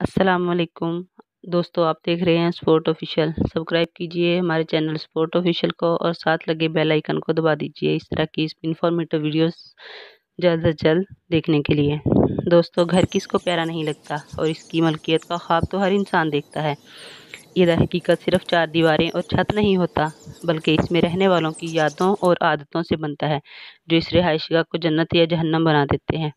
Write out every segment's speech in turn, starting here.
अस्सलाम वालेकुम दोस्तों, आप देख रहे हैं स्पोर्ट ऑफिशियल। सब्सक्राइब कीजिए हमारे चैनल स्पोर्ट ऑफिशियल को और साथ लगे बेल आइकन को दबा दीजिए इस तरह की इंफॉर्मेटिव वीडियोस जल्द से जल्द देखने के लिए। दोस्तों, घर किसको प्यारा नहीं लगता और इसकी मलकियत का ख्वाब तो हर इंसान देखता है। ये दर हकीकत सिर्फ चार दीवारें और छत नहीं होता, बल्कि इसमें रहने वालों की यादों और आदतों से बनता है, जो इस रिहायशगाह को जन्नत या जहन्नम बना देते हैं।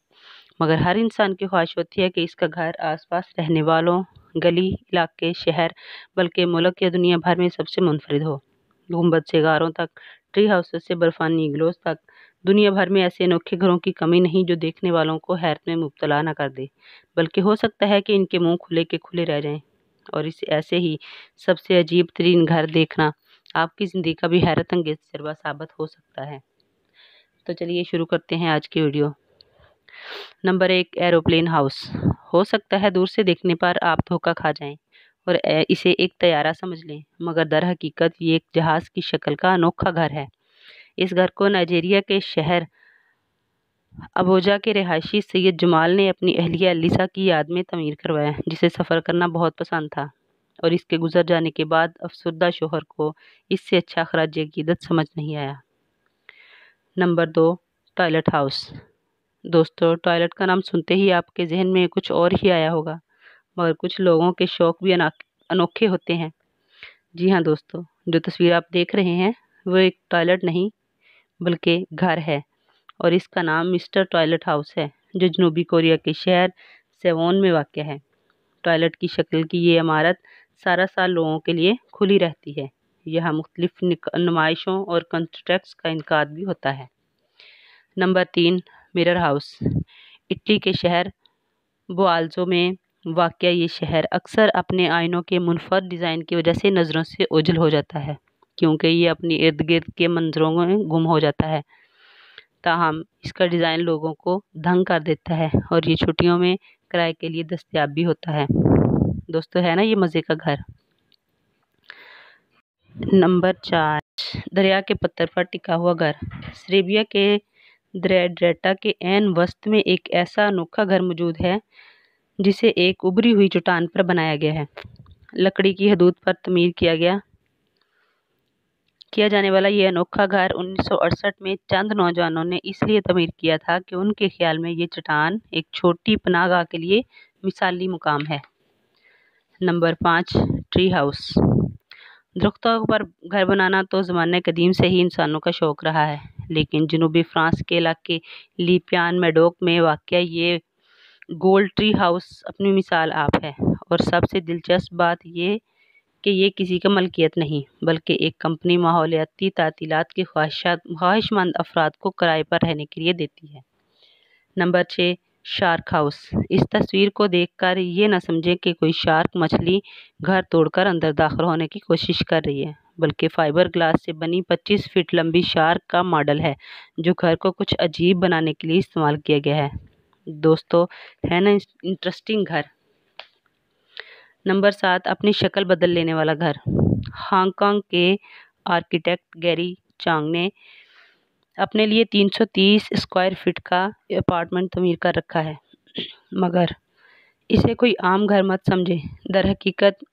मगर हर इंसान की ख्वाहिश होती है कि इसका घर आसपास रहने वालों, गली, इलाके, शहर, बल्कि मुल्क या दुनिया भर में सबसे मुनफरिद हो। गुंबद से गारों तक, ट्री हाउसेस से बर्फानी इग्लोज तक, दुनिया भर में ऐसे अनोखे घरों की कमी नहीं जो देखने वालों को हैरत में मुब्तला न कर दे, बल्कि हो सकता है कि इनके मुंह खुले के खुले रह जाएं। और इस ऐसे ही सबसे अजीब तरीन घर देखना आपकी ज़िंदगी का भी हैरत अंगेज तजर्बा साबित हो सकता है। तो चलिए शुरू करते हैं आज की वीडियो। Number 1, aeroplane house. हो सकता है दूर से देखने पर आप धोखा खा जाएं और इसे एक तैयारा समझ लें, मगर दर हकीकत ये एक जहाज़ की शक्ल का अनोखा घर है। इस घर को नाइजीरिया के शहर अबूजा के रिहायशी सैयद जमाल ने अपनी अहलिया एलिसा की याद में तमीर करवाया, जिसे सफ़र करना बहुत पसंद था और इसके गुजर जाने के बाद अफसरदा शोहर को इससे अच्छा खराज अकीदत समझ नहीं आया। Number 2, toilet house. दोस्तों, टॉयलेट का नाम सुनते ही आपके जहन में कुछ और ही आया होगा, मगर कुछ लोगों के शौक भी अनोखे होते हैं। जी हाँ दोस्तों, जो तस्वीर आप देख रहे हैं वो एक टॉयलेट नहीं बल्कि घर है और इसका नाम मिस्टर टॉयलेट हाउस है, जो जनूबी कोरिया के शहर सेवोन में वाक़ है। टॉयलेट की शक्ल की ये इमारत सारा साल लोगों के लिए खुली रहती है। यहाँ मुख्तलिफ नुमाइशों और कंस्ट्रक्ट्स का इनकाद भी होता है। Number 3, mirror house. इटली के शहर बोआल्जो में वाक़या ये शहर अक्सर अपने आइनों के मुनफरद डिज़ाइन की वजह से नज़रों से ओझल हो जाता है, क्योंकि ये अपने इर्द गिर्द के मंजरों में गुम हो जाता है। ताहम इसका डिज़ाइन लोगों को दंग कर देता है और ये छुट्टियों में किराए के लिए दस्तयाब भी होता है। दोस्तों, है ना ये मज़े का घर। नंबर 4, दरिया के पत्थर पर टिका हुआ घर। सेर्बिया के द्रेड्रेटा के ऐन वस्त में एक ऐसा अनोखा घर मौजूद है जिसे एक उभरी हुई चट्टान पर बनाया गया है। लकड़ी की हदूद पर तमीर किया जाने वाला ये अनोखा घर 1968 में चंद नौजवानों ने इसलिए तमीर किया था कि उनके ख्याल में ये चट्टान एक छोटी पनाहगाह के लिए मिसाली मुकाम है। Number 5, tree house. दरख्तों पर घर बनाना तो ज़माने कदीम से ही इंसानों का शौक़ रहा है, लेकिन जनूबी फ्रांस के इलाके लीपियान मेडोक में वाक़या ये गोल्ड ट्री हाउस अपनी मिसाल आप है। और सबसे दिलचस्प बात ये कि ये किसी का मलकियत नहीं, बल्कि एक कंपनी माहौलियाती तातीलात के ख्वाहिशमंद अफराद को किराए पर रहने के लिए देती है। Number 6, shark house. इस तस्वीर को देखकर ये न समझें कि कोई शार्क मछली घर तोड़कर अंदर दाखिल होने की कोशिश कर रही है, बल्कि फाइबर ग्लास से बनी 25 फीट लंबी शार्क का मॉडल है, जो घर को कुछ अजीब बनाने के लिए इस्तेमाल किया गया है। दोस्तों, है ना इंटरेस्टिंग घर। नंबर 7, अपनी शक्ल बदल लेने वाला घर। हांगकांग के आर्किटेक्ट गैरी चांग ने अपने लिए 330 स्क्वायर फीट का अपार्टमेंट तमीर कर रखा है, मगर इसे कोई आम घर मत समझे। दर हकीकत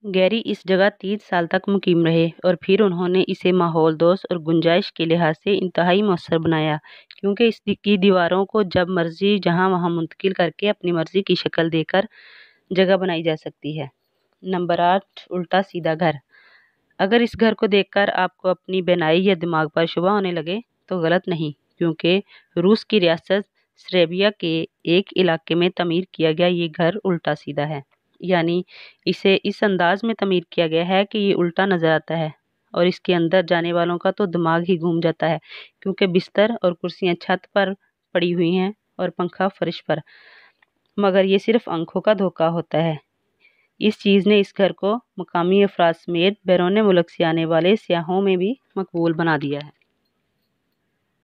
गैरी इस जगह 30 साल तक मुकीम रहे और फिर उन्होंने इसे माहौल दोस्त और गुंजाइश के लिहाज से इंतहाई मौसर बनाया, क्योंकि इसकी दीवारों को जब मर्जी जहां वहां मुंतकिल करके अपनी मर्जी की शक्ल देकर जगह बनाई जा सकती है। नंबर 8, उल्टा सीधा घर। अगर इस घर को देखकर आपको अपनी बेनाई या दिमाग पर शुबा होने लगे तो गलत नहीं, क्योंकि रूस की रियासत सेर्बिया के एक इलाके में तमीर किया गया ये घर उल्टा सीधा है, यानी इसे इस अंदाज में तमीर किया गया है कि ये उल्टा नज़र आता है और इसके अंदर जाने वालों का तो दिमाग ही घूम जाता है, क्योंकि बिस्तर और कुर्सियां छत पर पड़ी हुई हैं और पंखा फर्श पर। मगर ये सिर्फ आंखों का धोखा होता है। इस चीज़ ने इस घर को मकामी अफराद समेत बैरून मुल्क से आने वाले सियाहों में भी मकबूल बना दिया है।